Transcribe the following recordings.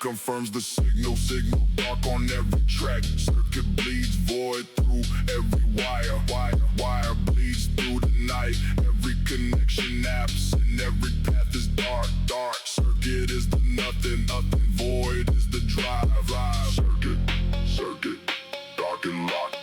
confirms the signal, signal dark on every track. Circuit bleeds void through every wire, wire bleeds through the night. Every connection apps and every path is dark, dark. Circuit is the nothing, nothing. Void is the drive, drive. Circuit, dark and locked.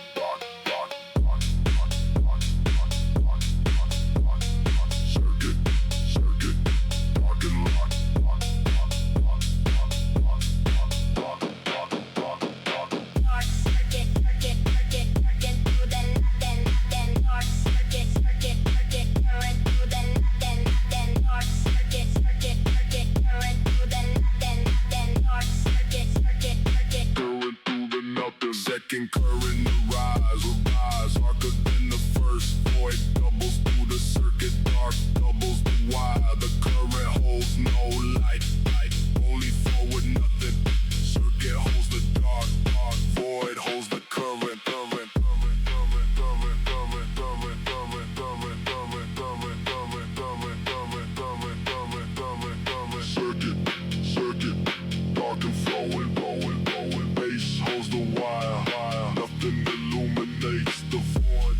Second current arise, darker than the first. Void doubles through the circuit, dark doubles the wire. The current holds no light, only forward nothing. Circuit holds the dark, void holds the current. Circuit, dark and flowing. Bass holds the wire. Nothing illuminates the void.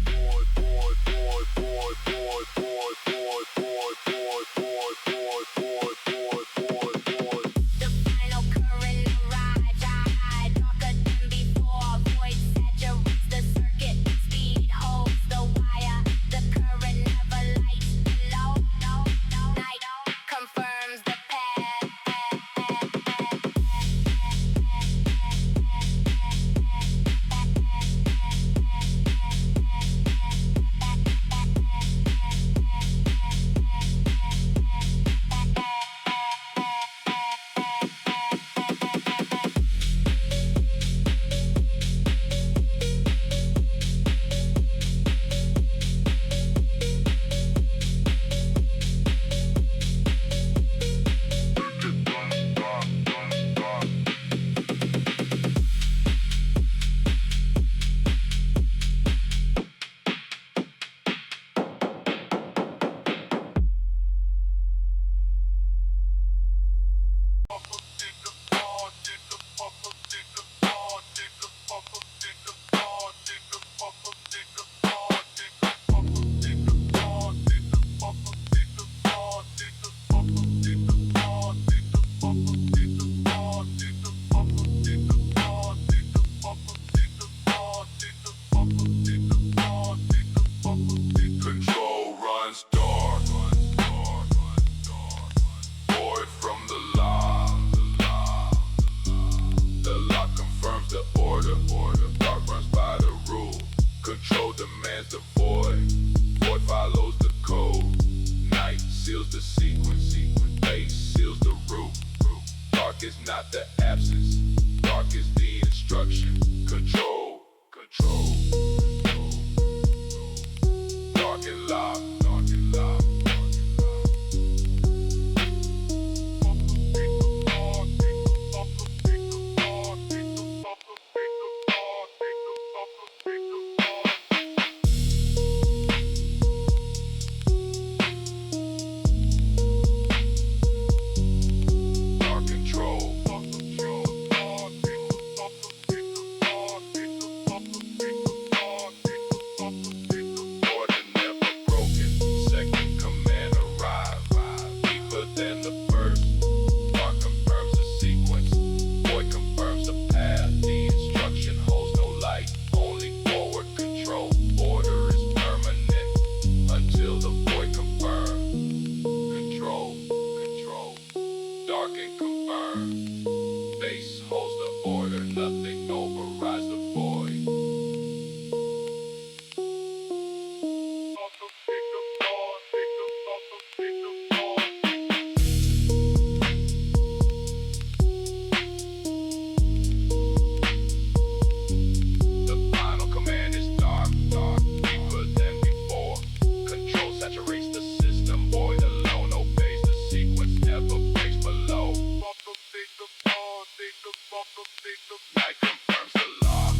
Night confirms the law.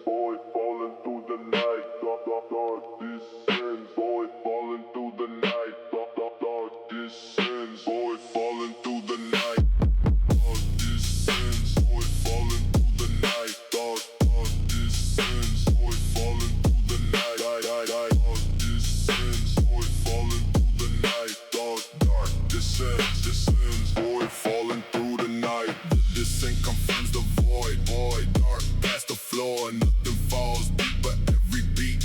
Boy falling through the night, descends. Boy falling through the night, descends. Boy falling through the night, descends. Boy falling through the night, descends. Boy falling through the night, descends. Boy falling through the night, dark descends. Boy falling through the night. The descent confirms the void, dark past the floor. Nothing falls deep, but every beat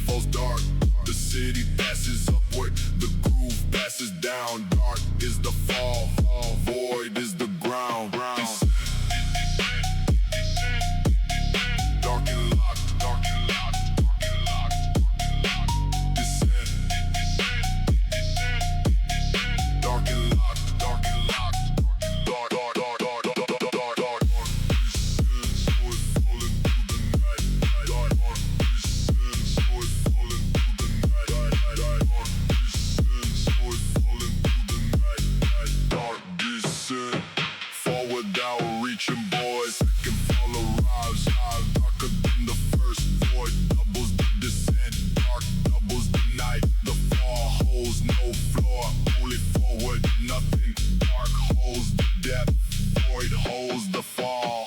falls dark. The city passes upward, the groove passes down. Dark is the fall, void is the ground. Dark and locked, dark and locked, dark and locked, descend. Dark and locked, dark and locked, dark. Descends, boy falling through the night, descends, boy falling through the night, descends, boy falling through the night, dark descent. Forward without reaching, boys. Second fall arrives, darker than the first. Void doubles the descent, dark doubles the night. The fall holds no floor, only forward, nothing. Dark holds the depth, void holds the fall.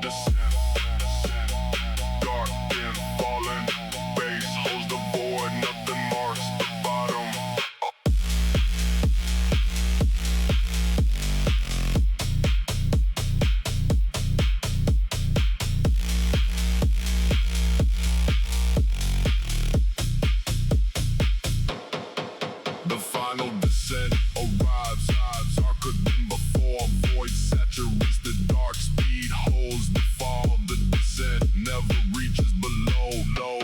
Descent, dark and falling. Base holds the void, nothing marks the bottom. The final descent arrives, darker than before. Void saturates the dark, speed holds the fall. The descent never reaches below. Low.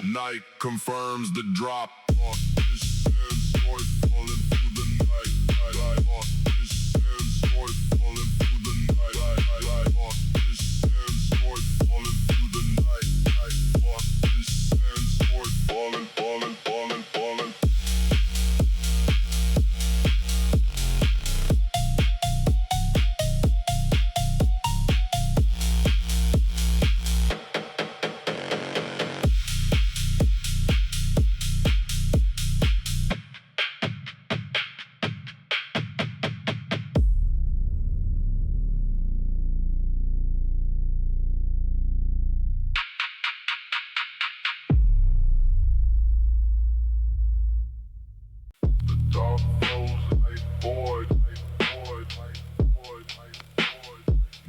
Night confirms the drop. Descends, void falling through the night. Descends, void falling through the night. Descends, void falling through the night. Descends, void falling. Dark flows like void.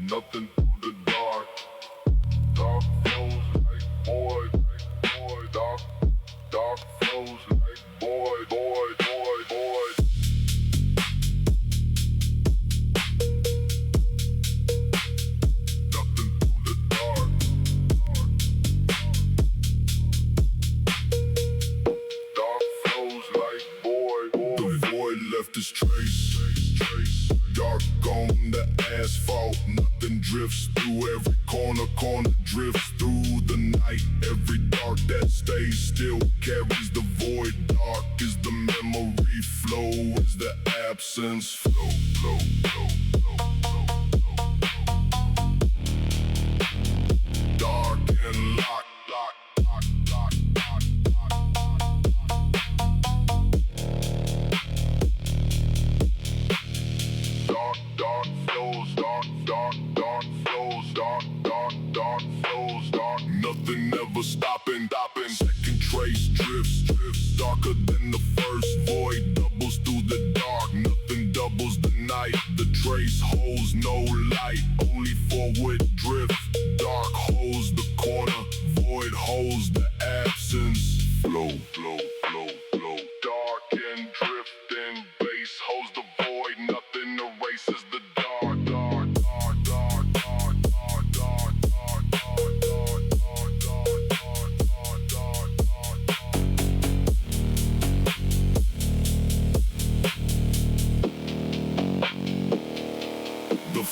Nothing through the dark. Dark flows like void. Dark flows like void. Nothing through the dark. Dark flows like void. The void left its trace. Dark on the asphalt. Nothing drifts through every corner drifts through the night. Every dark that stays still carries the void. Dark is the memory, flow is the absence. Flow. Dark and locked. Dark flows, nothing ever stopping. Second trace drifts, darker than the first. Void doubles through the dark, nothing doubles the night. The trace holds no light, only forward drift. Dark holds the corner, void holds the absence. Flow. Dark and drifting, base holds the void, nothing erases the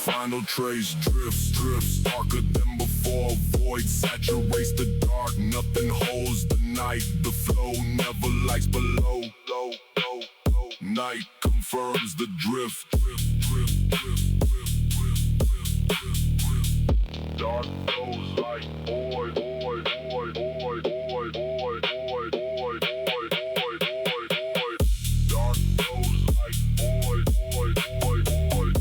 final trace drifts darker than before. Void saturates the dark, nothing holds the night. The flow never lights below. Night confirms the drift. Dark flows like oil. Dark flows like oil. Dark flows like oil.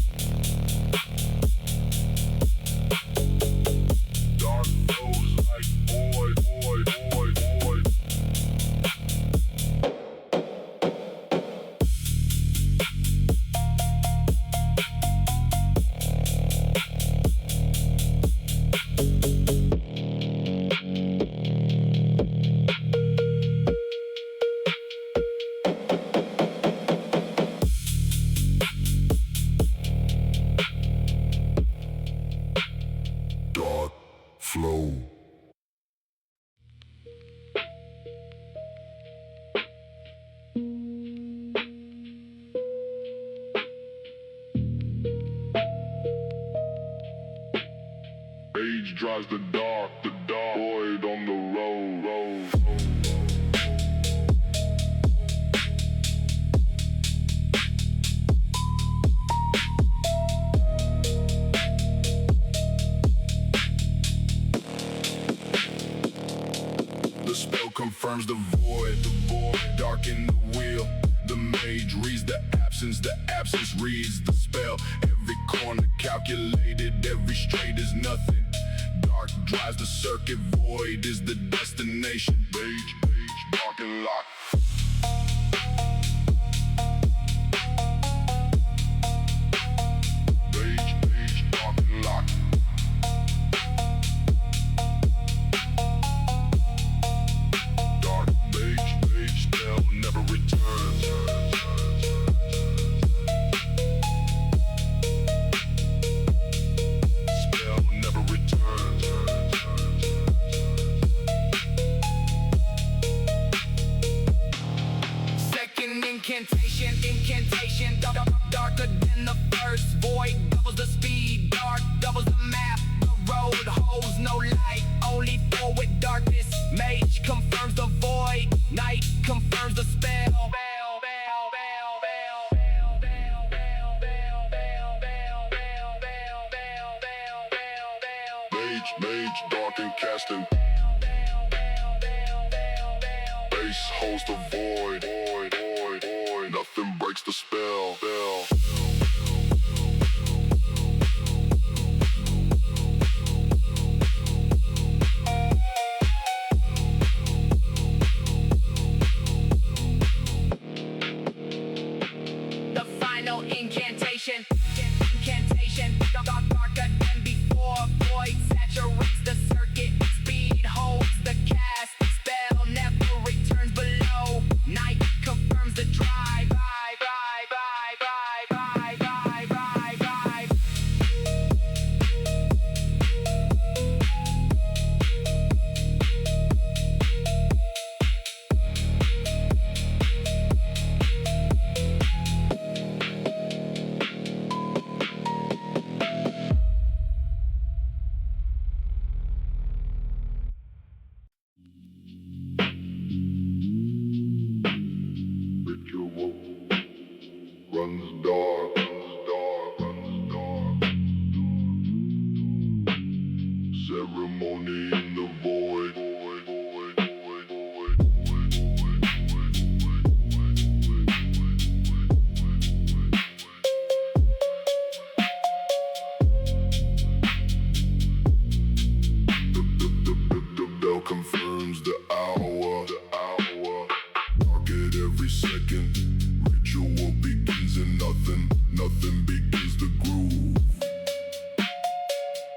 Dark flow. Age drives the dark void on the road. The spell confirms the void, darken the wheel. The mage reads the absence reads the spell. Every corner calculated, every straight is nothing. Dark drives the circuit, void is the destination. Mage, dark and lock. Mage, dark and lock. Dark mage, spell never returns. Spell never returns. Second incantation, darker than the first. Void doubles the speed, dark doubles the map. The road holds no light, only forward darkness. Mage confirms the void, night confirms the spell. Mage, dark and casting. Base holds the void. Nothing breaks the spell. The final incantation, darker than before. Void saturates the circuit, speed holds the cast. Spell never returns below. Night confirms the drive. Ritual runs dark. Ceremony in the void. The bell confirms the hour. Dark at every second. Ritual begins and nothing begins the groove.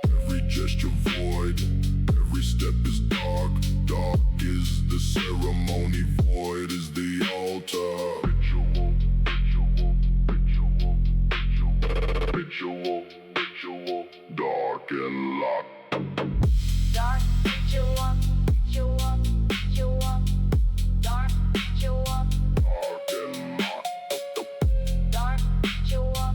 Every gesture void, every step is dark. Dark is the ceremony, void is the altar. Ritual, dark and locked. Dark ritual, dark ritual, Dark and locked. dark ritual,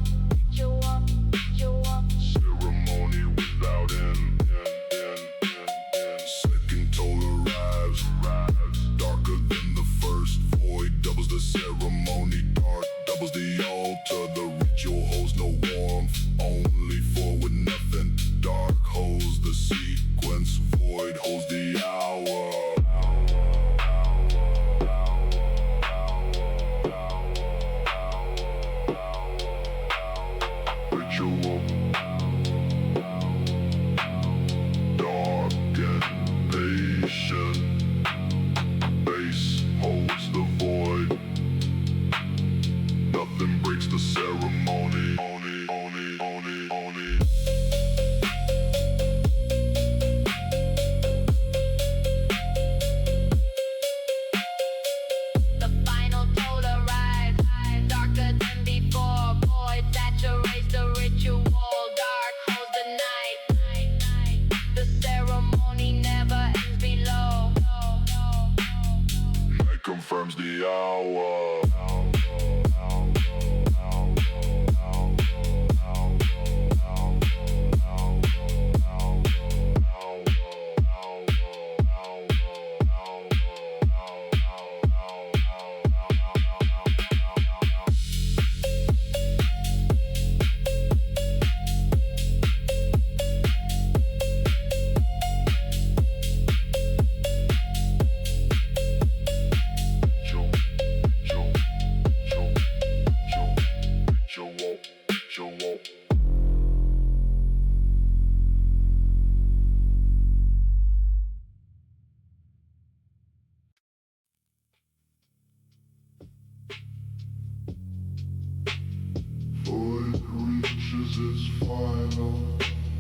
It's final.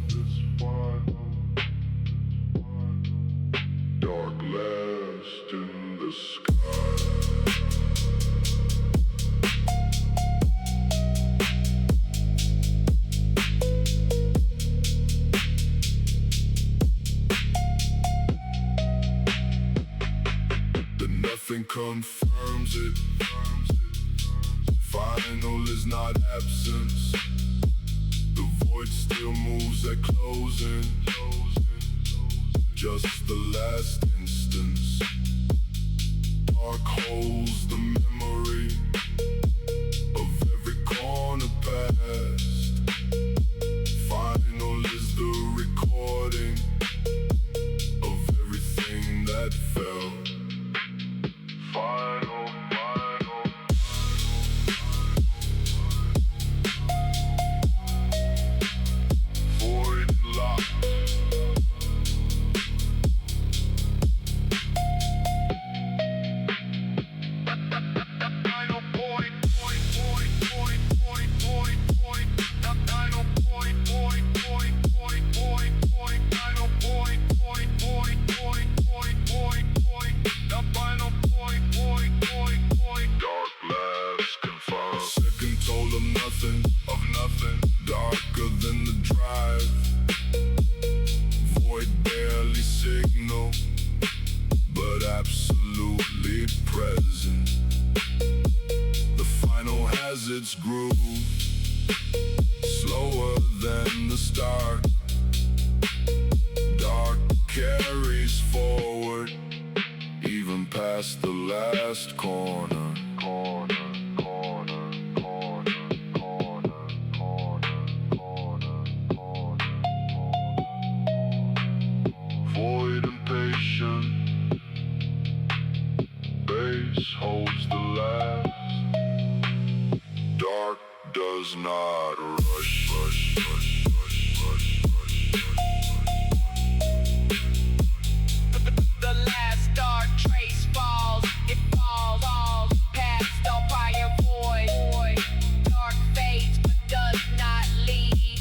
It's final. Dark last in the sky. Nothing confirms it. Final is not absence. The void still moves at closing. Just the last instance. Dark holds the memory of every corner past. Final is the recording of everything that fell. Final, final, void locked. Final void, void, void, void, void, void, void. The final void, void, void, void, void, void. Final void, void, void, void, void, void, void. The final void, void, void, void. Dark last confirmed. Second told of nothing, darker than the drive. Void barely signal, but absolutely present. The final has its groove, slower than the start. Dark carries forward, even past the last corner. Corner, corner, corner, corner, corner, corner, corner, corner. Void impatient, base holds the last. Dark does not rush, rush, rush, rush, rush, rush, rush. The last dark trace falls, it falls, falls past all prior void. Dark fades but does not leave.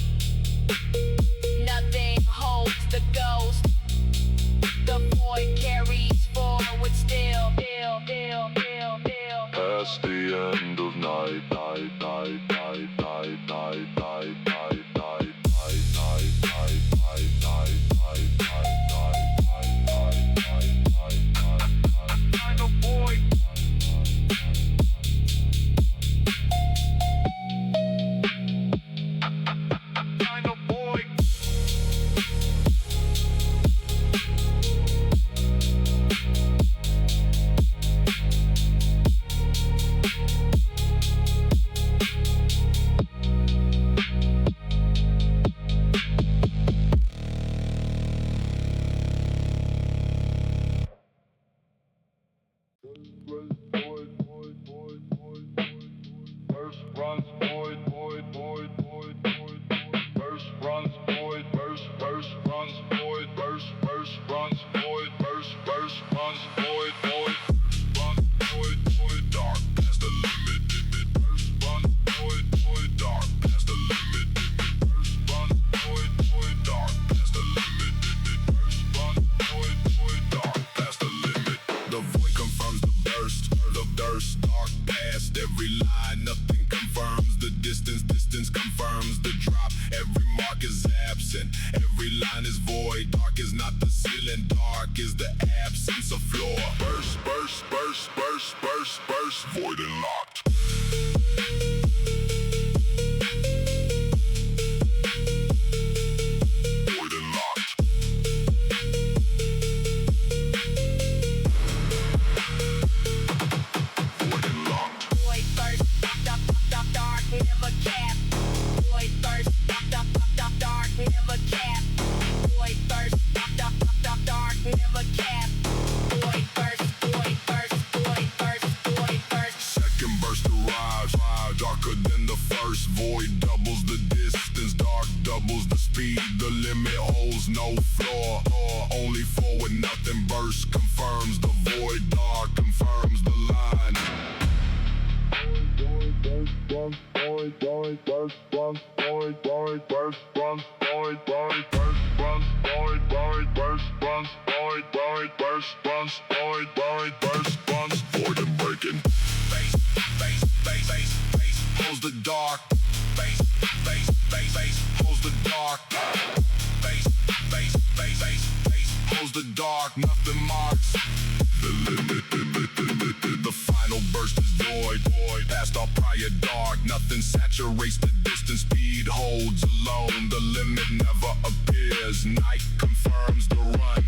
Nothing holds the ghost. The void carries forward still. Past the end of night, night, night, night, night, night, night, night, night, night, night, night, night, night, night. Final void. Final void. Burst runs void, void, void, void, void. Burst runs void, burst runs void, burst runs void, burst runs void, void. Run void, void, dark past the limit. Burst run void, void, dark past the limit. Burst run void, void, dark past the limit. Burst run void, void, dark past the limit. The void confirms the burst, dark past every line. Nothing confirms the distance confirms the drop. Every mark is absent, every line is void. Dark is not the ceiling, dark is the absence of floor. Burst, void and locked. Void and locked. Void and locked. Void burst, dark, never cap. Void burst, dark, never cap. Void burst, dark, never cap. Void burst, void burst, void burst, void burst. Second burst arrives, darker than the first. Void doubles the distance, dark doubles the speed. The limit holds no floor, only forward, nothing burst. Confirms the void, dark confirms the line. Void, burst, void, burst, Void and breaking. Bass, bass, bass, bass, bass, holds the dark. Bass, bass, bass, bass, holds the dark. Bass, bass, bass, bass, bass, holds the dark. Nothing marks the limit. The final burst is void. Past all prior dark. Nothing saturates the distance. Speed holds alone. The limit never appears. Night confirms the run.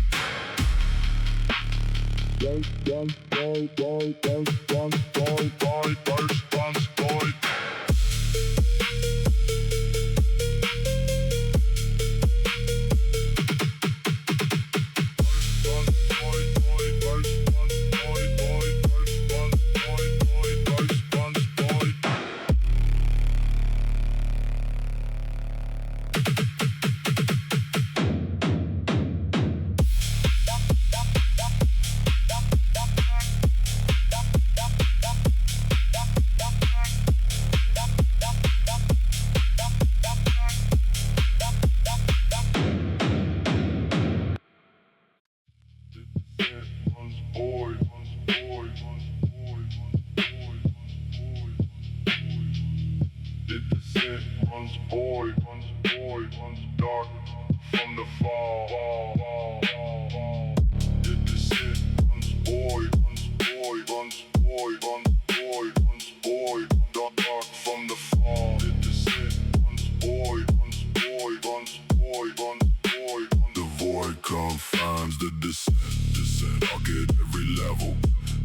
Confines the descent, I'll get every level.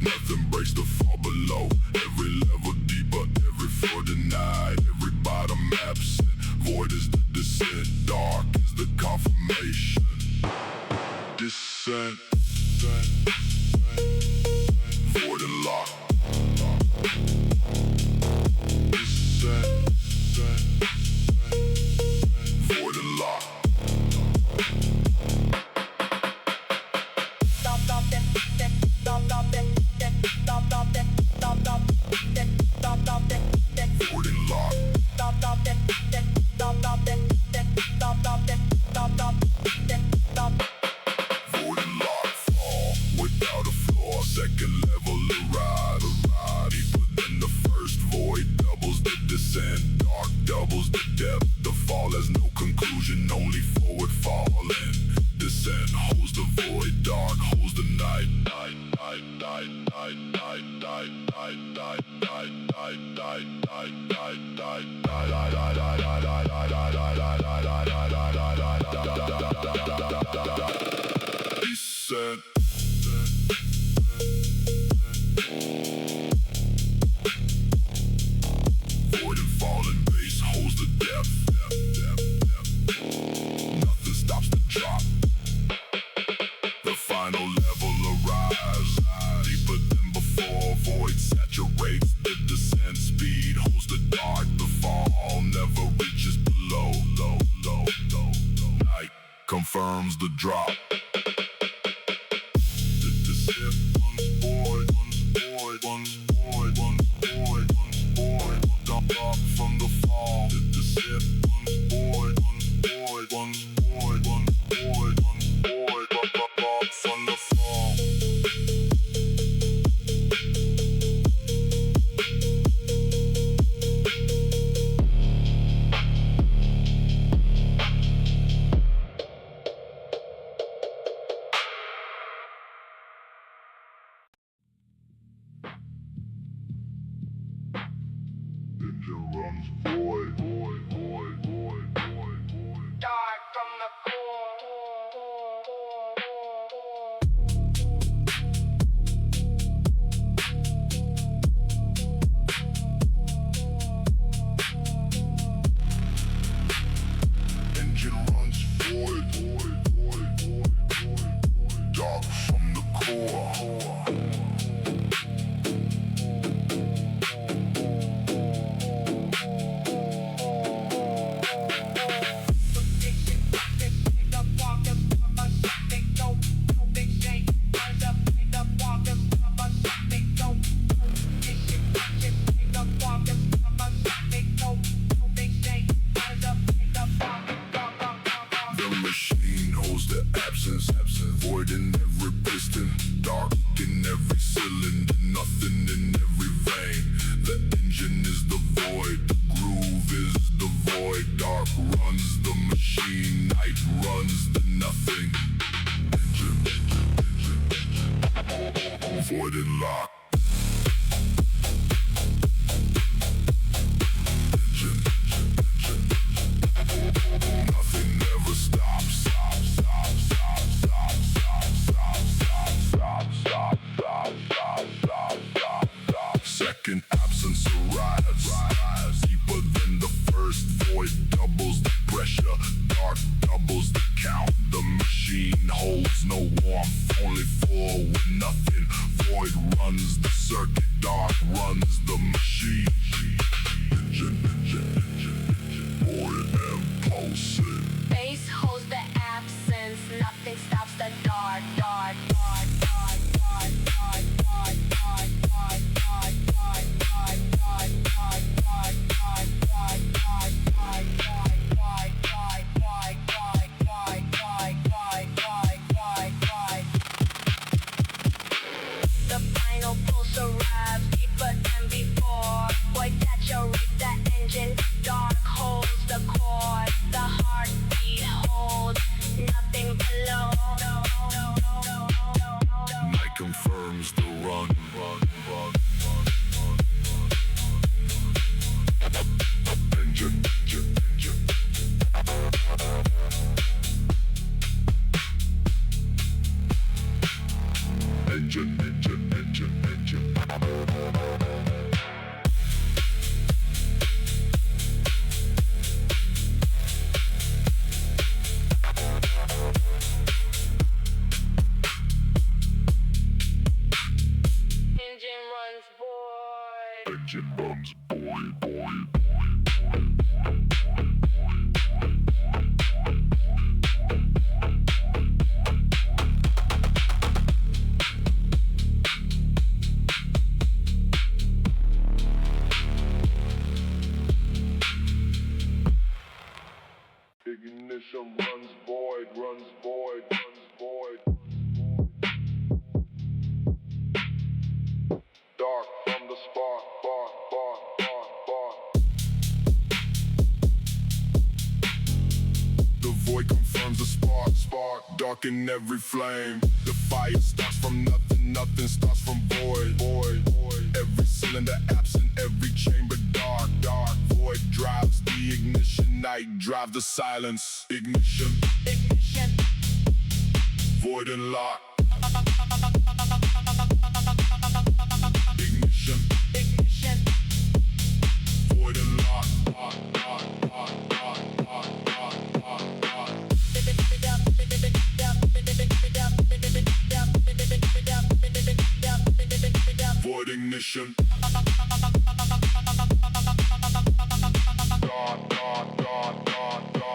Nothing breaks the fall below. Every level deeper, every floor denied, every bottom absent. Void is the descent, dark is the confirmation. Descent, void and lock. Descent, void and lock. Void and lock. Void and lock. Fall without a flaw. Second level arrive. Deeper than the first. Void doubles the descent. Dark doubles the depth. The fall has no conclusion, only forward falling. Descent holds the void. Dark holds the night. Descent. Void and falling base holds the depth. Nothing stops the drop. The final level arrives. Deeper than before. Void saturates the descent. Speed holds the dark. The fall never reaches below. Night confirms the drop. The descent runs void. Dark from the fall. The descent runs void. Dark from the fall. nothing. Engine, void and lock. Engine, nothing never stops. Second absence arrives, deeper than the first. Void doubles the pressure, dark doubles the count. The machine holds no warmth, only full with nothing. Void runs the circuit, dark runs the machine. Engine, void and pulsing. Space holds the absence, nothing stops the dark. The final pulse arrives deeper than before. Void saturates the engine, dark holds the core. The heartbeat holds nothing below. Night confirms the run. Engine, Engine runs void. engine runs void. Ignition runs void. Dark from the spark. The void confirms the spark, darken every flame. The fire starts from nothing starts from void. Every cylinder absent, every chamber dark. Void drives the ignition, night drive the silence. Ignition, void and lock. Ignition, void and lock. Void ignition.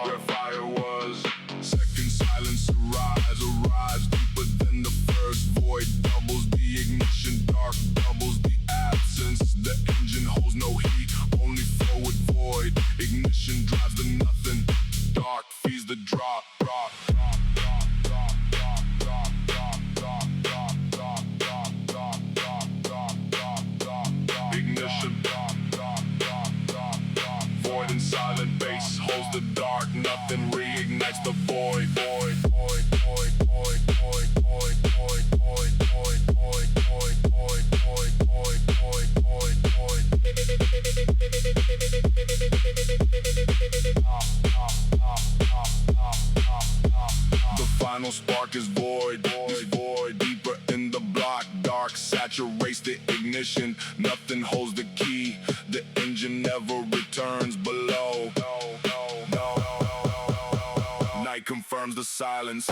Where fire was. Second silence arrives deeper than the first. Void doubles the ignition, dark doubles the absence. The engine holds no heat, only forward void. Ignition drives the nothing, dark feeds the drop. Ignition, void and silent bass holds the dark. Nothing reignites the void. The final spark is void. Deeper in the block, dark saturates the ignition. Nothing holds the key. The engine never returns below. Night confirms the silence.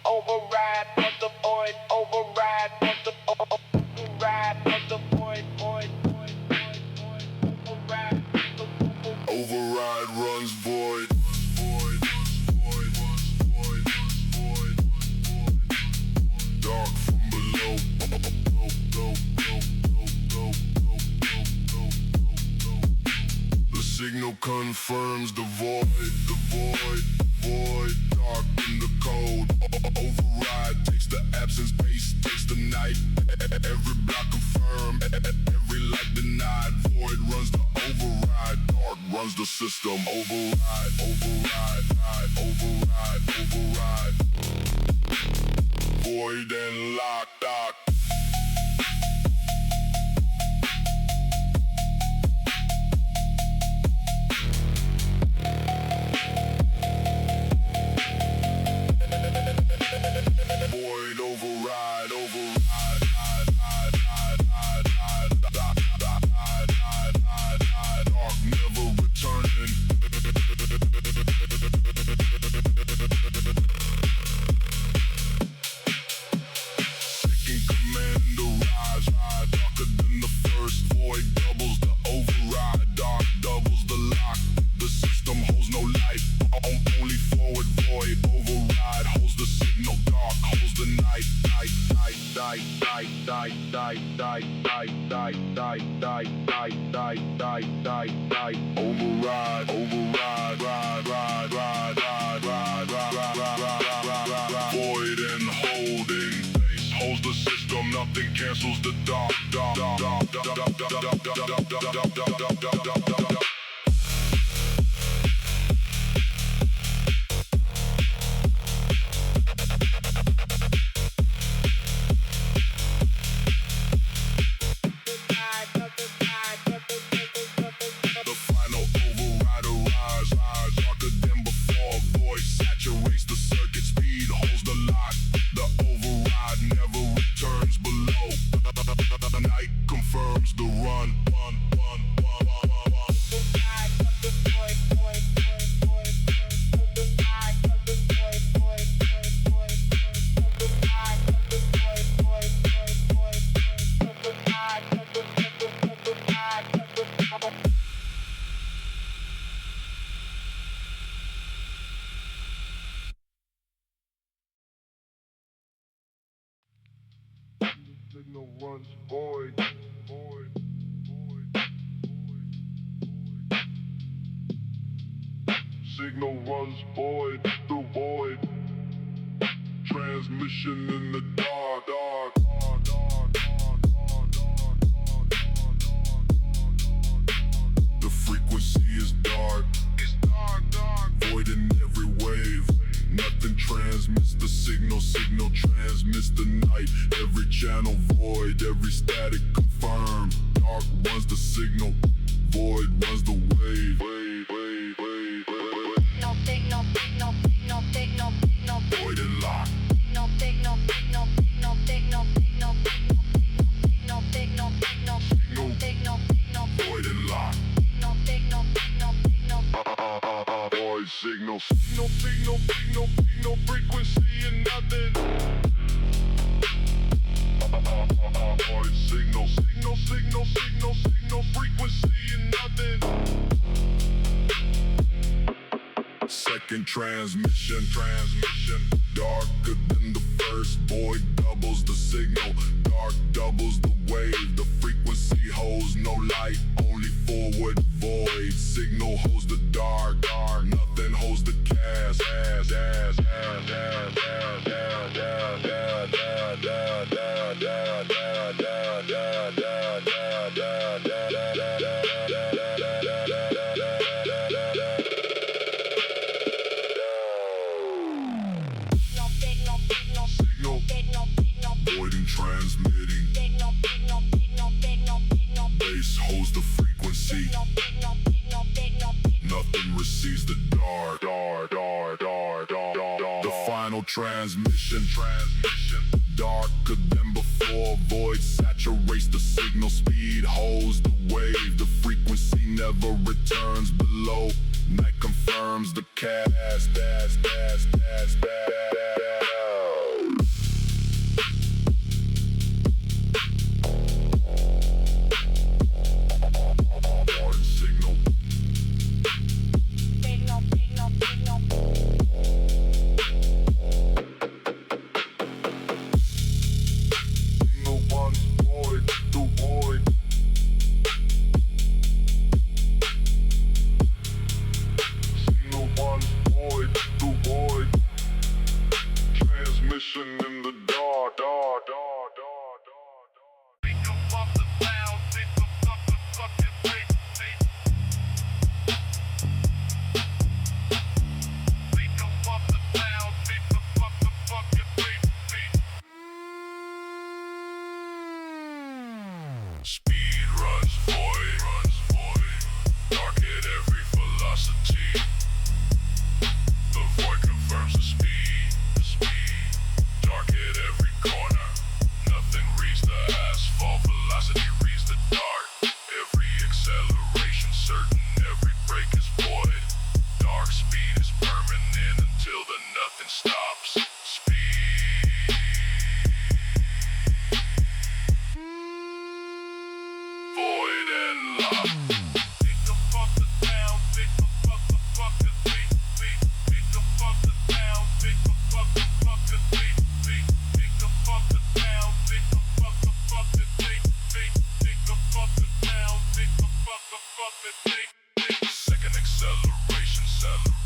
Override of the void. Override of the void. Override of the confirms the void, void, dark in the code. Override takes the absence, base takes the night. Every block confirmed, every light denied. Void runs the override, dark runs the system. Override, override. Void and lock. Void override. Dark never returning. Second command arrives, darker than the first. Void doubles the override, dark doubles the lock. The system holds no light, only forward void. Override holds the signal, dark holds the night. Override, void and holding holds the system, nothing cancels the dark. The final override arrives, darker than before. Void saturates the circuit, speed holds the lock. The override never returns below. Night confirms the run. Signal runs void. Signal runs void through void. Transmission in the dark. The frequency is dark. Void in every wave. Nothing transmits the signal transmits the night. Every channel void, every static confirmed. Dark runs the signal, void runs the wave. Void and lock. Void and lock. Void signal. Frequency and nothing. Void signal. Frequency and nothing. Second transmission. Darker than the first. Void doubles the signal. Dark doubles the wave. The frequency holds no light, only forward void. Signal holds the dark. Nothing holds the cast. Void and transmitting. Bass holds the frequency. Nothing receives the dark. The final transmission. Darker than before. Void saturates the signal. Speed holds the wave. The frequency never returns below. Night confirms the cast. Speed runs void, dark at every velocity. The void confirms the speed, dark at every corner. Nothing reads the asphalt, velocity reads the dark. Every acceleration certain, every break is void. Dark speed is permanent until the nothing stops. Speed. Void and lock. Pick the fuck the town, pick the fuck the beat, pick the fuck the town, pick the fuck the beat, pick the fuck the town, pick the fuck the beat, pick the fuck the town, pick the fuck the beat. Second acceleration,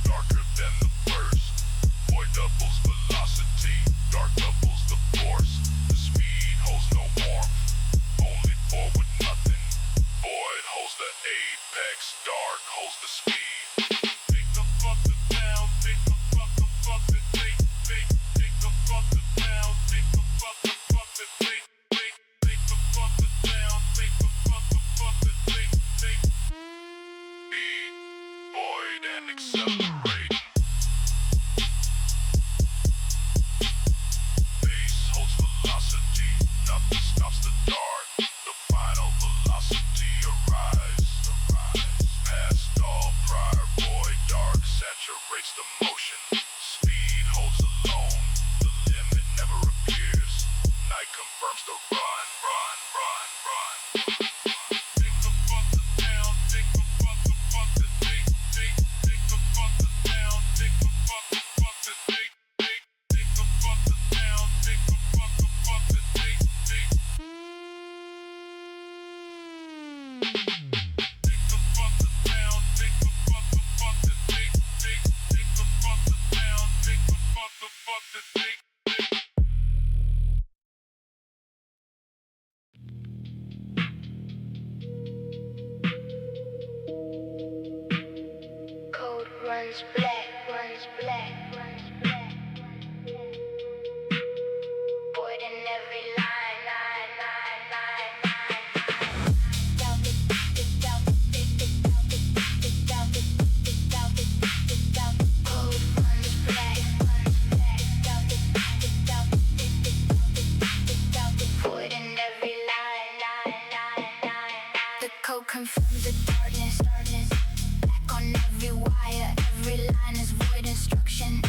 darker than the first. Void doubles velocity, dark doubles the force. The speed holds no warmth, only forward nothing. Void holds the apex, dark holds the speed. Pick the fuck the town, pick the fuck the beat, pick the fuck the town, pick the fuck the beat, pick the fuck the town, pick the fuck the beat. Speed, void and accelerate. Base holds velocity, nothing stops the dark. The final velocity arrives. Past all prior void, dark saturates the motion. Speed holds alone, the limit never appears. Night confirms the run. Pick the fuck the town, pick the fuck the beat, pick the fuck the town, pick the fuck the beat, pick the fuck the town, pick the fuck the beat, pick the fuck the town, pick the fuck the beat, pick the fuck the town, pick the fuck the beat. Code runs black, runs black. Void in every line. Code runs black. Void in every line. The code confirms the darkness. Black on every wire, every line is void instruction.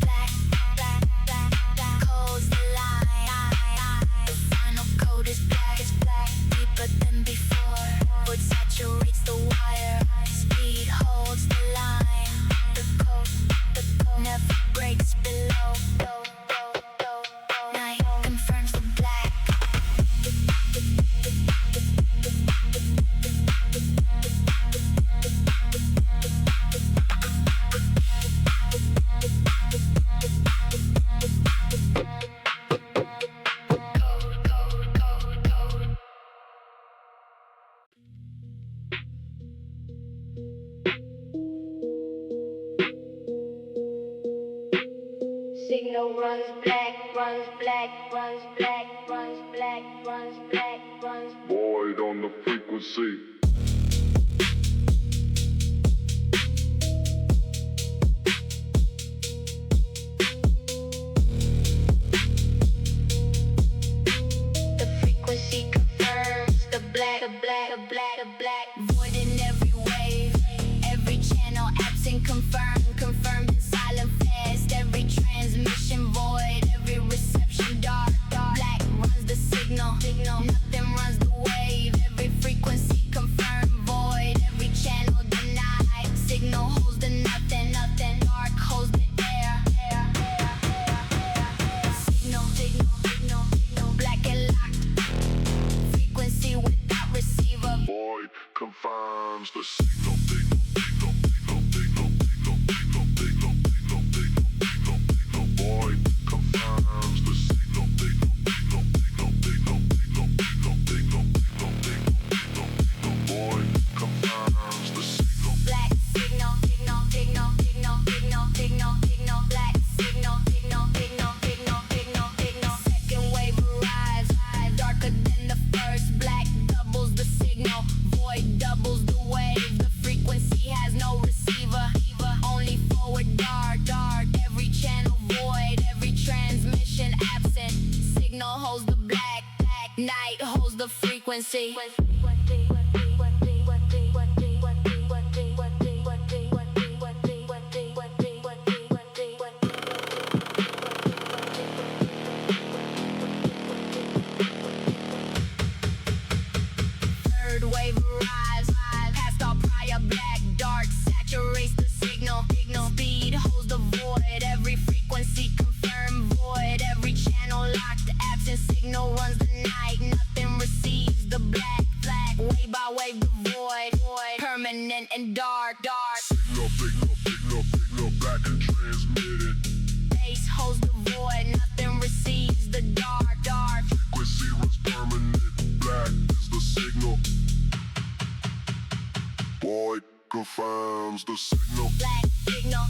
Black, black, black, black holds the line. The final code is black, deeper than before. Wood saturates the wire. Speed holds the line. The code never breaks below. Night confirms the black. Signal runs black, runs black, runs black, runs black, runs black, runs. Void on the frequency. The frequency confirms the black, the black, the black, the black. Void in every wave, every channel absent, confirmed in silent fast. Every transmission void, every reception dark. Black runs the signal, nothing runs the wave. Every frequency confirmed void, every channel denied. Signal holds the nothing, dark holds the air. Signal, black and locked. Frequency without receiver. Void confirms the signal. Void confirms the signal. Void confirms the signal. Black signal, black signal. Second wave arrives, darker than the first. Black doubles the signal, void doubles the wave. The frequency has no receiver, only forward dark. Every channel void, every transmission absent. Signal holds the black, night holds the frequency. Third wave arrives, past all prior black, dark saturates the signal. Speed holds the void, every frequency confirmed void. Every channel locked, absent signal runs the night. Nothing receives the black, wave by wave the void. Permanent and dark. Signal, black and transmitted. Base holds the void, nothing receives the dark. Frequency runs permanent. Black is the signal. Void confirms the signal. Black signal.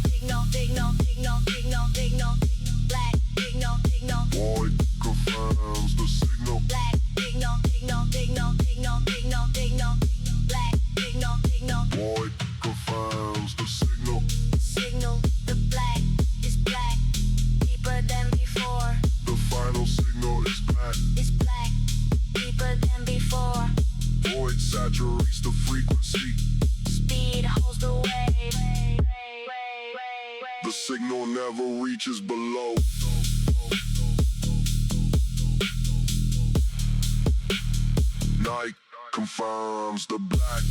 Black signal. Void confirms the signal. Black signal. Black signal. Void confirms the signal. Signal, the black is black, deeper than before. The final signal is black. It's black, deeper than before. Void saturates the frequency. Speed holds the wave. The signal never reaches below. Night confirms the black.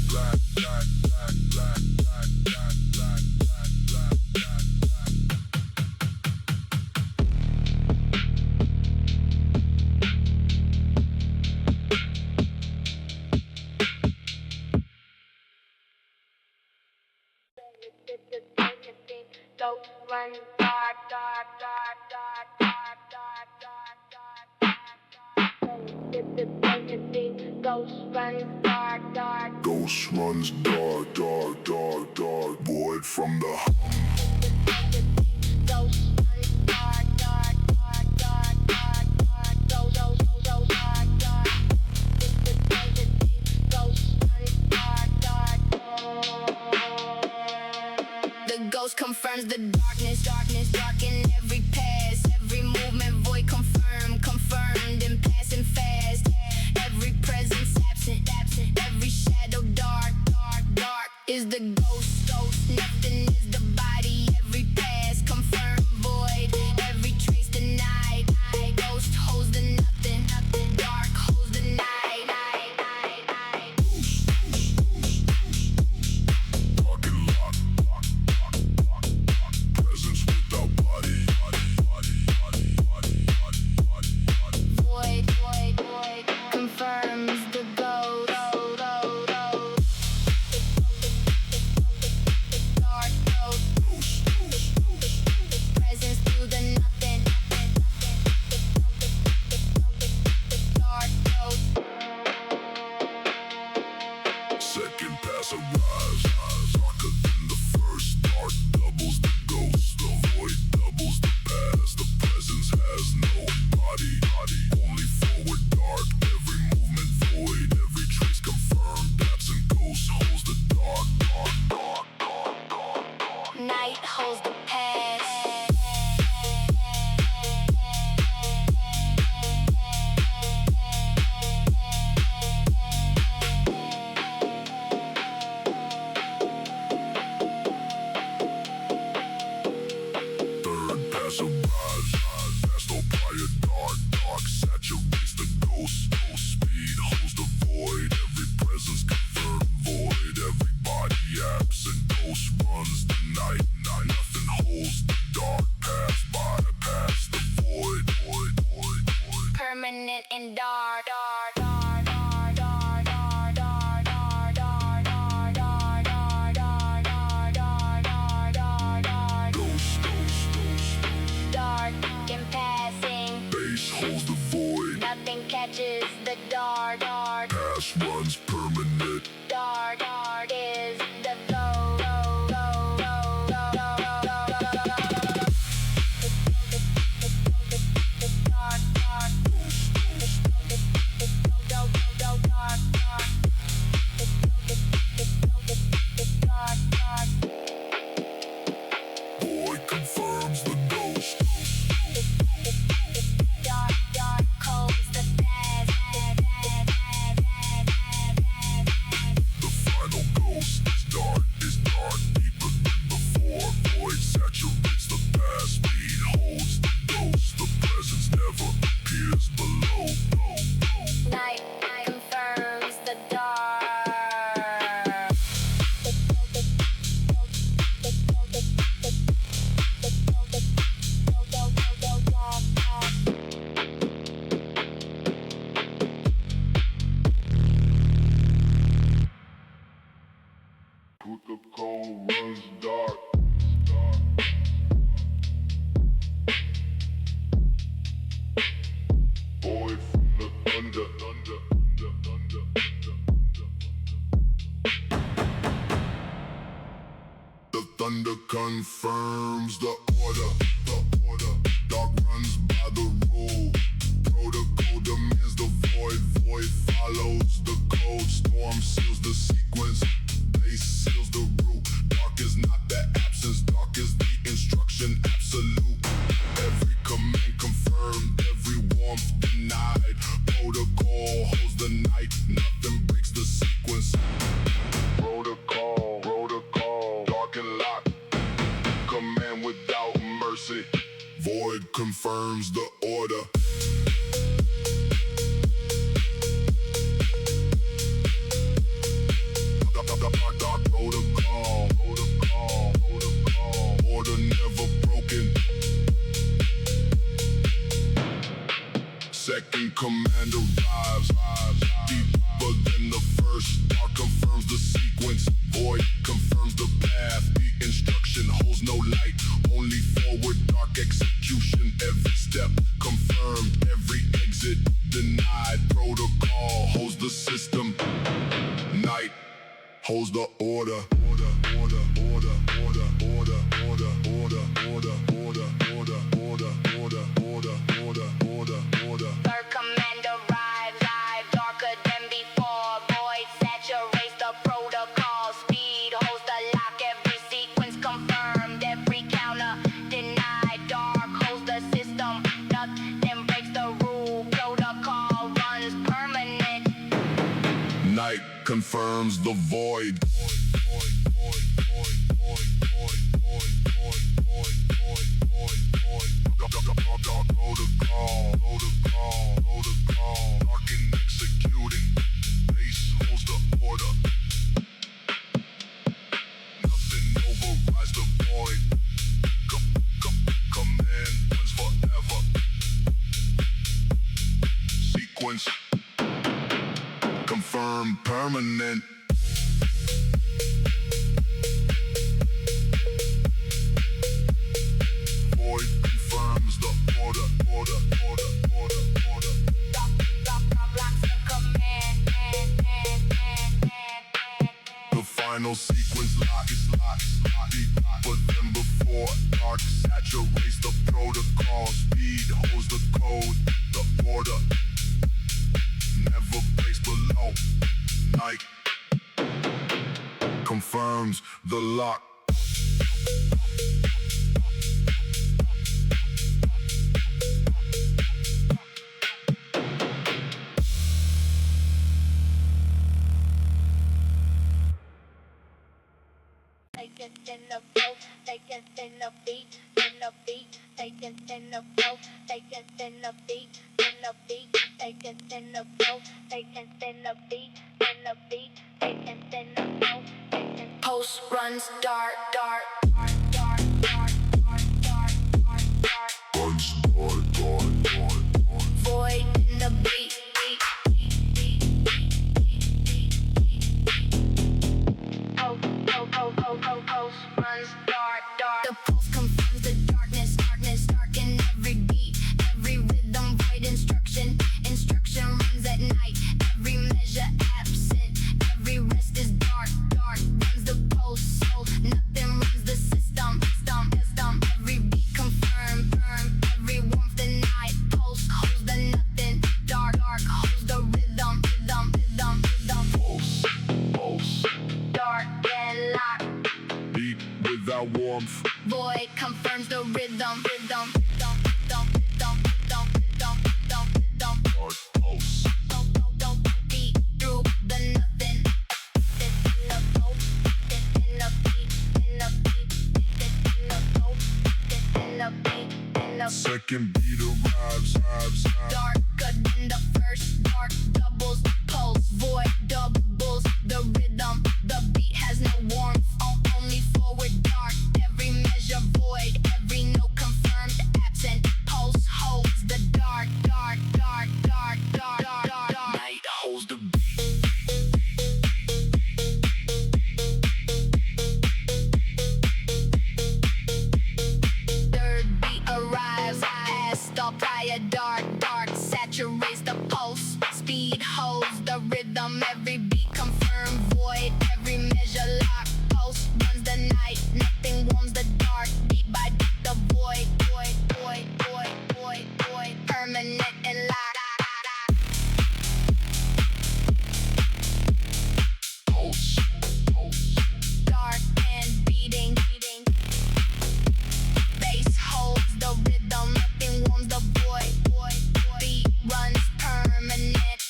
Don't run dark. Ghost runs dark. Ghost runs dark. Void from the Ghost runs dark. The ghost confirms the darkness, darken every pass, every movement void confirmed and passing fast. Every presence absent, every shadow dark is the ghost. Nothing is the body, every path. as a rise. Passed all by a dark saturates the ghost. Speed holds the void. Every presence confirmed void. Everybody absent. Ghost runs the night. Nothing holds the dark. Pass by, past the void. Permanent and dark. Dark in passing. Base holds the void. Nothing catches the dark. Past runs permanent. Dark is the flow. Void confirms the ghost. Dark codes the past. The final ghost is dark, deeper than before. Void saturates the past. Speed holds the ghost. The presence never appears below. Night confirms the dark. Protocol runs dark. Void from the thunder. The thunder confirms the order. Dark runs by the rule. Protocol demands the void. Void follows the code. Storm seals the sequence. Base seals the root. Dark is not the absence. Dark is the instruction. Absolute. Every command confirmed. Every warmth denied. Protocol holds the night. Nothing breaks the sequence. Protocol. Dark and lock. Command without mercy. Void confirms the order. Dark protocol. Order never broken. Second command arrives. Deeper than the first. Dark confirms the sequence. Void confirms the path. The instruction holds no light. Only forward. Dark execution. Every step confirmed. Every exit denied. Protocol holds the system. Night holds the order. Third command arrives. Darker than before. Void saturates the protocol. Speed holds the lock. Every sequence confirmed. Every counter denied. Dark holds the system. Nothing breaks the rule. Protocol runs permanent. Night confirms the void. Dark and executing. Base holds the order. Nothing overrides the void. Command runs forever. Sequence confirmed permanent. Void confirms the order. Blocks the command. The final sequence lock is deeper than before. Dark saturates the protocol. Speed holds the code. The order never breaks below. Night confirms the lock. Take it in the flow, take it in the beat, in the the beat, taken in the flow, taken in the beat, in the beat, taken in the flow, taken in the beat, in the beat, taken in the flow, taken. Post runs dark, dark, dark, dark, dark, dark, dark, dark, dark. Runs dark, dark, dark, dark. Void in the beat, beat, beat, beat, beat, beat, beat. Post runs dark, dark. The pulse confirms the darkness, darkness, dark in every beat, every rhythm, void instruction. Instruction runs at night, every measure absent, every rest is dark, dark. Runs the pulse, so nothing runs the system, stump, stump. Every beat confirmed, firm, every warmth denied. Pulse holds the nothing, dark, dark holds the rhythm, rhythm, rhythm, rhythm. Pulse, pulse. Dark and locked. Beat without warmth. Void confirms the rhythm, rhythm, rhythm, rhythm, rhythm, rhythm, rhythm, rhythm, rhythm. Dark pulse. Don't beat through the nothing. In the flow, in the beat, in the beat, in the flow, in the beat, in the Second beat arrives, arrives, arrives. darker than the first. Dark doubles pulse, void doubles the rhythm. The beat has no warmth, only forward dark. Every measure void, every note confirmed absent. Pulse holds the dark, dark, dark, dark, dark, dark, dark, dark. Night holds the beat. Third beat arrives, past all prior dark, dark saturates the pulse. Speed holds the rhythm, every beat confirmed void, every measure locked. Pulse runs the night, nothing warms the dark. Beat by beat the void, void, void, void, void, void, permanent and locked. Pulse, pulse. Dark and beating, beating. Bass holds the rhythm, nothing warms the void, void, void. Beat runs permanent.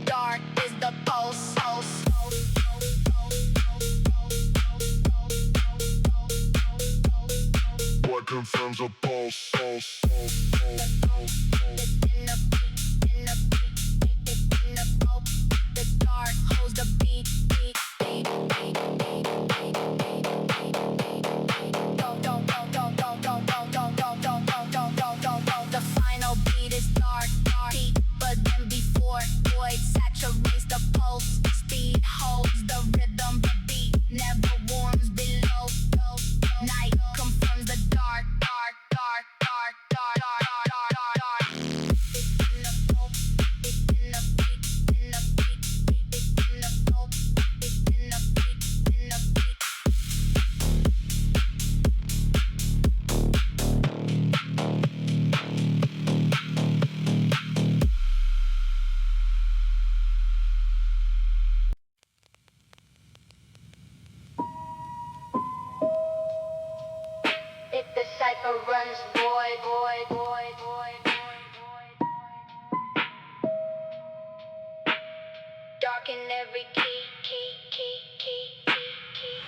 Dark is the pulse, pulse, pulse, pulse, pulse, pulse, pulse, pulse, pulse, pulse, pulse. What confirms a pulse, pulse, pulse, pulse, pulse, pulse. In the beat, in the beat, in the pulse. The dark holds the beat, beat, beat, beat, beat, beat, beat, beat, beat, beat. Don't. The final beat is dark, dark, deeper than before. Void saturates the pulse. Speed holds the rhythm. The beat never warms below. Night confirms the dark, dark, dark, dark, dark, dark, dark, dark, dark. In the flow, in the beat, in the beat, in the flow, in the beat, in the beat. If the cipher runs void, void, void, void, void, void, void. Darken every key, key, key, key, key, key.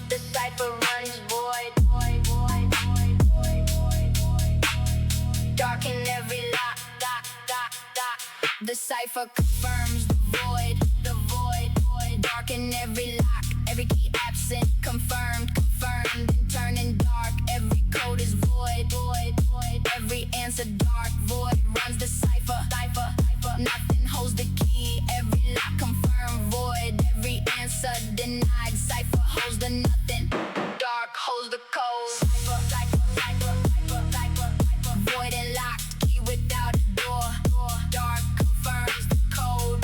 The cipher runs void, void, void, void, void, void, void. Darken every lock, lock, lock, lock. The cipher confirms the void, the void, void. Darken every lock, every key absent, confirmed, confirmed, and turning dark. Every code is void, void, void. Every answer dark, void. Runs the cipher, cipher, cipher. Nothing holds the key. Every lock confirmed, void. Every answer denied. Cipher holds the nothing. Dark holds the code. Cipher, cipher, cipher, cipher, cipher, cipher. Void and locked, key without a door. Dark confirms the code.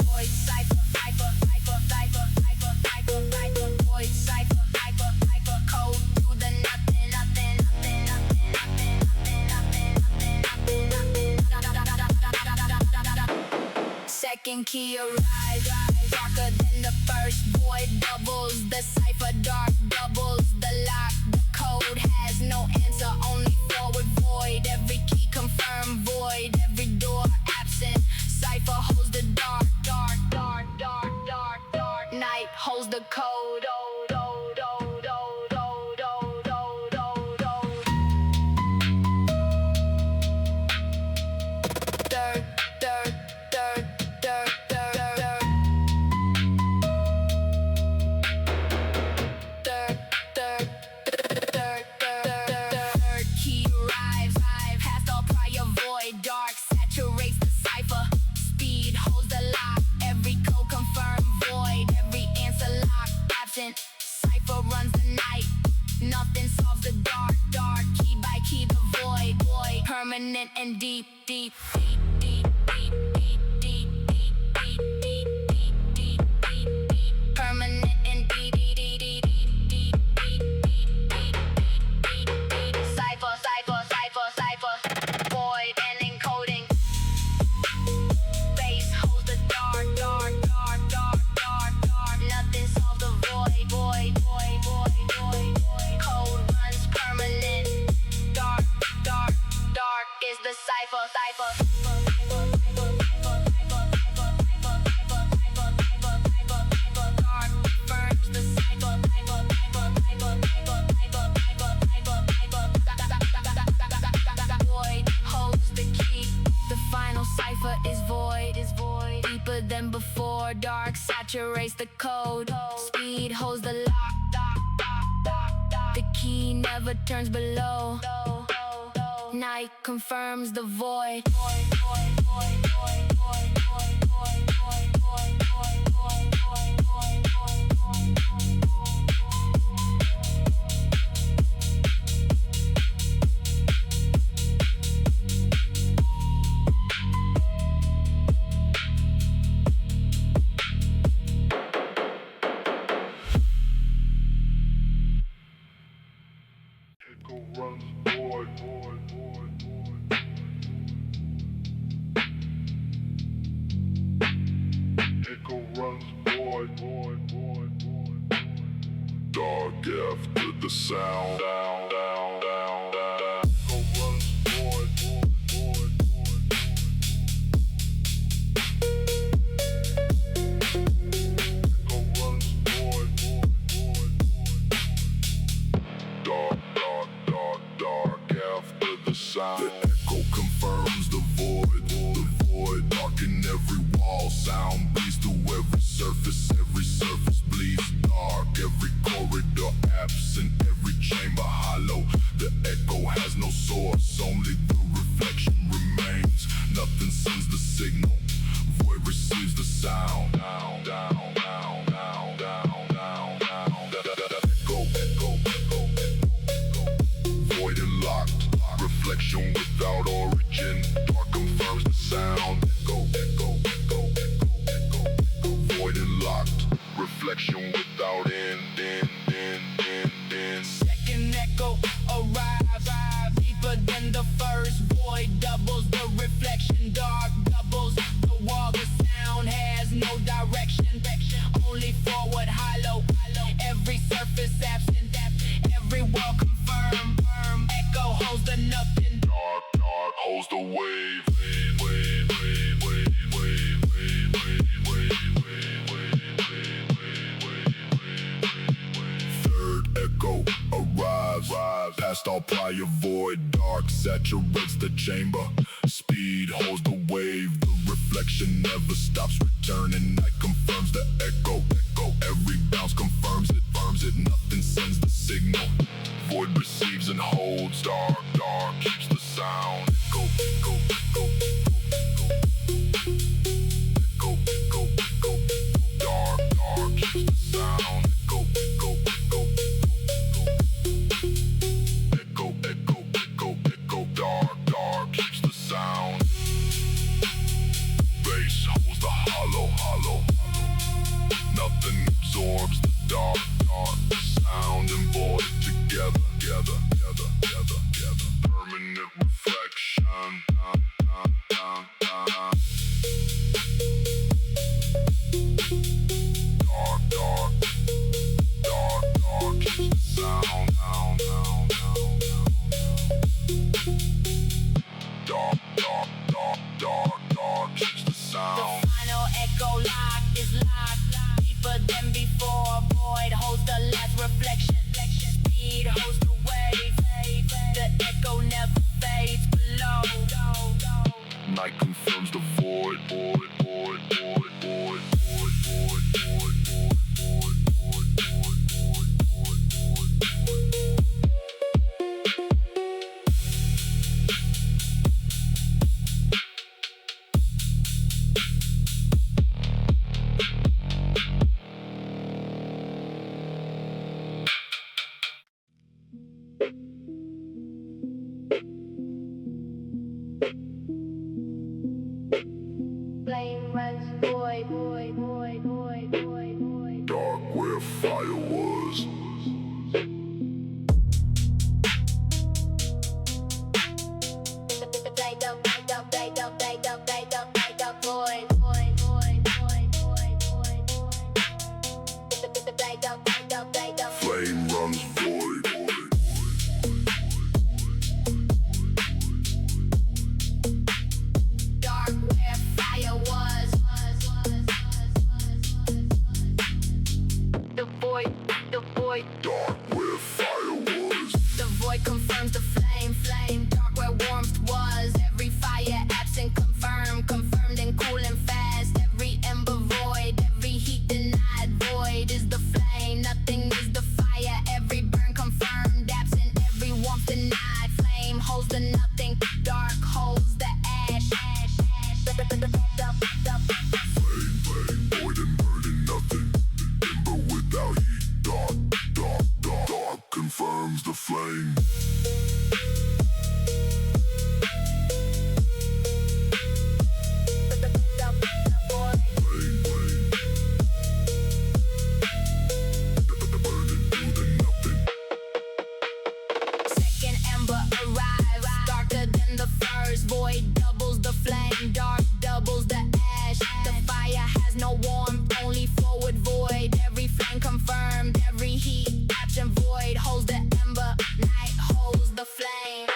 Void cipher, cipher, cipher, cipher, cipher, cipher, cipher. Void cipher, cipher, cipher. Code to the nothing, nothing, nothing, nothing, nothing, nothing, nothing, nothing, nothing, nothing. Second key arrives, darker than the first. Void doubles the cipher, dark doubles the lock. The code has no answer, only forward void. permanent and deep. Permanent and deep. Cipher, void and encoding. Bass holds the dark. Nothing solves the void. Code runs permanent. Dark is the cipher. Than before, dark saturates the code. Speed holds the lock. The key never turns below. Night confirms the void. Echo runs void. Echo runs void. Dark after the sound. Echo runs void. Echo runs void. Dark after the sound. The echo confirms the void. The void darken every wall. Sound bleeds through every surface bleeds dark. Every corridor absent, every chamber hollow. The echo has no source, only the reflection remains. Nothing sends the signal, void receives the sound. Void and locked, reflection without origin. Dark confirms the sound. Echo. Void and locked, reflection without end. Second echo arrives, deeper than the first. Void doubles the reflection, dark doubles the wall. The sound has no direction, only forward hollow. Every surface absent, every wall confirmed. Echo holds the nothing. Dark holds the wave. Third echo arrives, past all prior void. Dark saturates the chamber. Speed holds the wave. The reflection never stops returning. Night confirms the echo. Every bounce confirms it. Nothing sends the signal. Void receives and holds. Dark keeps the sound. Echo. Dark keeps the sound. Echo. Dark keeps the sound. Bass holds the hollow. Nothing absorbs the dark sound and void together. Permanent reflection. Dark keeps the sound. Dark keeps the sound. The final echo lock is locked. Deeper than before. Void holds the last reflection. Speed holds the wave. The echo never fades below. Night confirms the void. void. Dark where fire was. The void confirms the flame, flame. Dark where warmth was. Every fire absent confirmed, confirmed and cool and fast. Every ember void, every heat denied. Void is the flame, nothing is the fire. Every burn confirmed, absent. Every warmth denied. Flame holds the nothing, dark holds the ash. Flame, flame, void and burning nothing. Ember without heat. Dark, dark, dark, dark confirms the flame. Void doubles the flame, dark doubles the ash. The fire has no warmth, only forward void. Every flame confirmed, every heat absent. Void holds the ember, night holds the flame.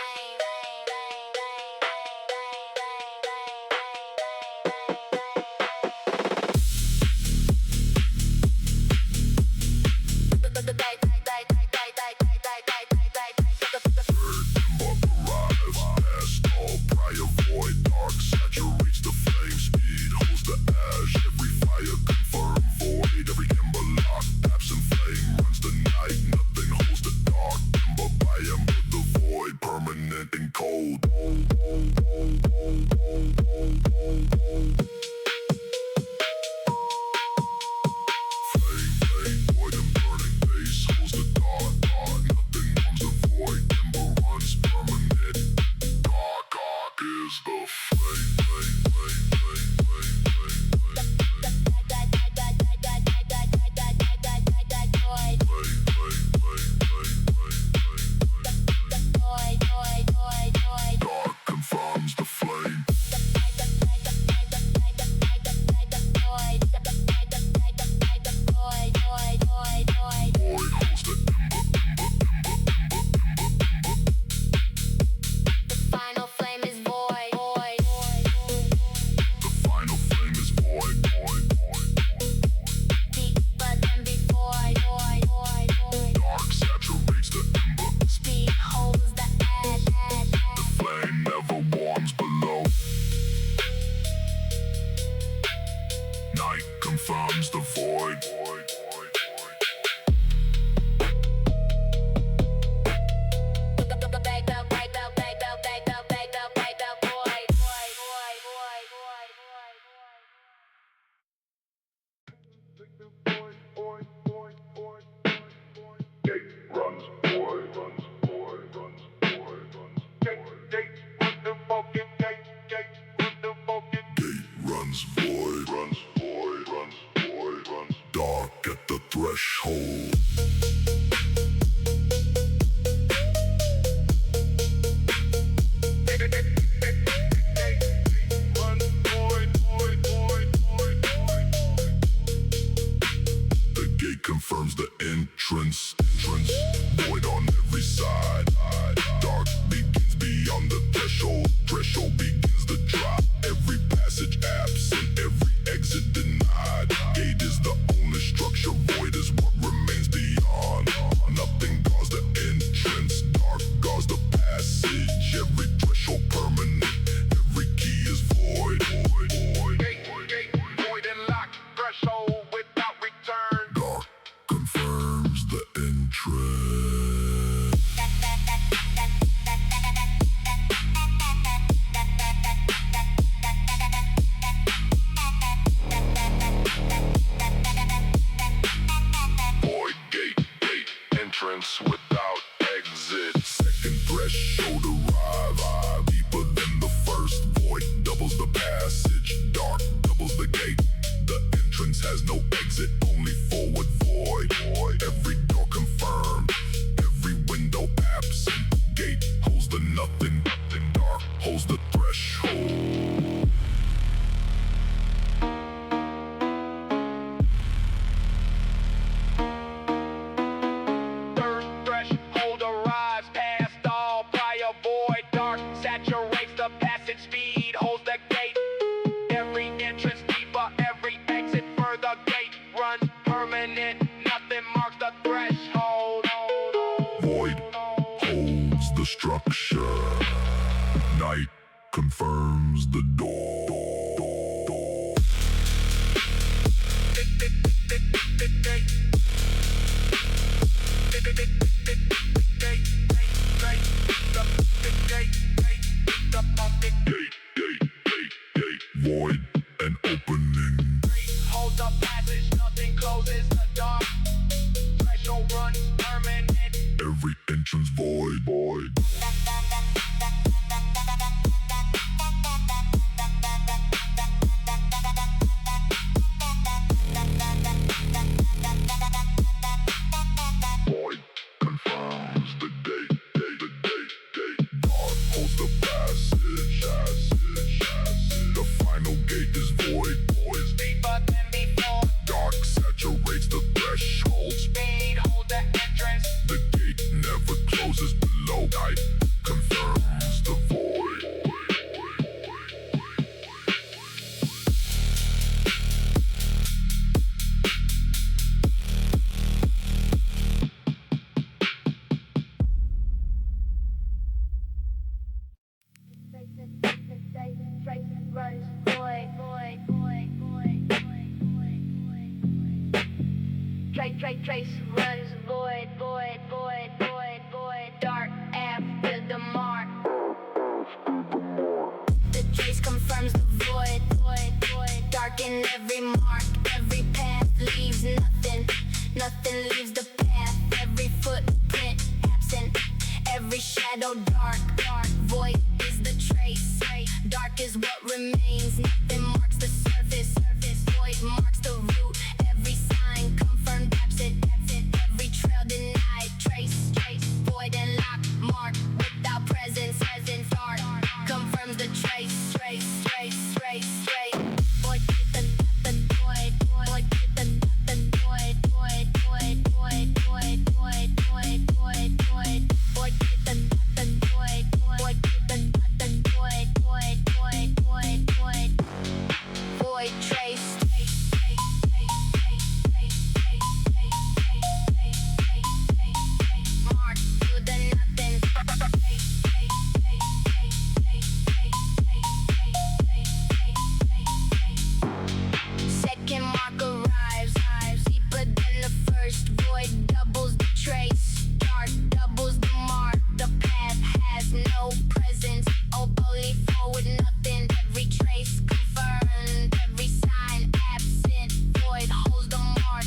Confirms the void. Dark at the threshold. The gate confirms the entrance. Void on every side. Dark begins beyond the threshold. Threshold begins the drop. Every passage absent, every exit denied. Gate is the only structure. Void is what remains beyond. Nothing guards the entrance. Dark guards the passage. Every threshold permanent. Every key is void. Gate, void and lock. Threshold without return. Dark confirms the entrance. Without exit. Second threshold arrive. Deeper than the first. Void doubles the passage. Dark doubles the gate. The entrance has no exit, only forward void. Every door confirmed, every window absent. Gate holds the nothing. Dark holds the threshold. Saturates the passage, speed holds the gate. Every entrance deeper, every exit further. Gate runs permanent, nothing marks the threshold. confirms the door. Void and opening. Hold up passage, nothing closes the door. Threshold runs permanent. Every entrance void. Void confirms the date. Dark holds the passage. The final gate is void. Deeper than before. Dark saturates the threshold. Speed, hold the entrance. The gate never closes below. Night confirms the void. Trace runs void, dark after the mark. The trace confirms the void, dark in every mark. Every path leaves nothing leaves the path. Every footprint absent, every shadow dark. Void is the trace, dark is what remains. Nothing marks the surface, void marks the route. Every sign confirmed absent, every trail denied. Trace, void and lock, mark without presence. Dark confirms the trace. Void the void, void the void, void trace. Mark to the nothing. Second mark arrives, deeper than the first. Void doubles the trace. Dark doubles the mark. The path has no presence. Only forward nothing. Every trace confirmed. Every sign absent. Void holds the mark.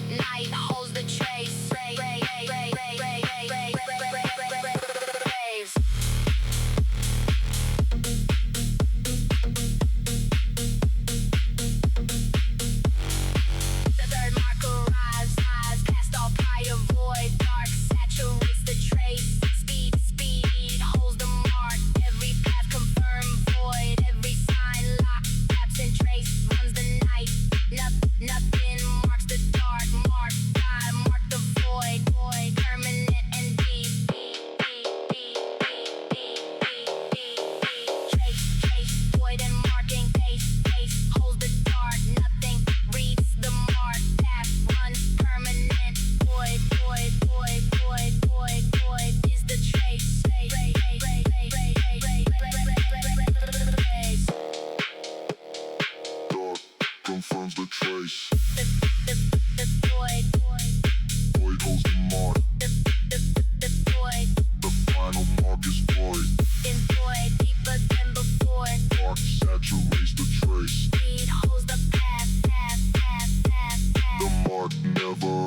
Night holds the trace. The third mark arrives, past all prior void. Dark saturates the trace. Speed holds the mark. Every path confirmed void. Every sign locked. Absent trace runs the night. Nothing marks the dark. Mark the void. Permanent and deep. Trace, void and marking. Pace holds the dark. Nothing reads the mark. Path runs permanent. Void is the trace. Dark confirms the trace. The void Void holds the mark. the void The final mark is void. in void deeper than before. Dark saturates the trace. Speed holds the path. The mark never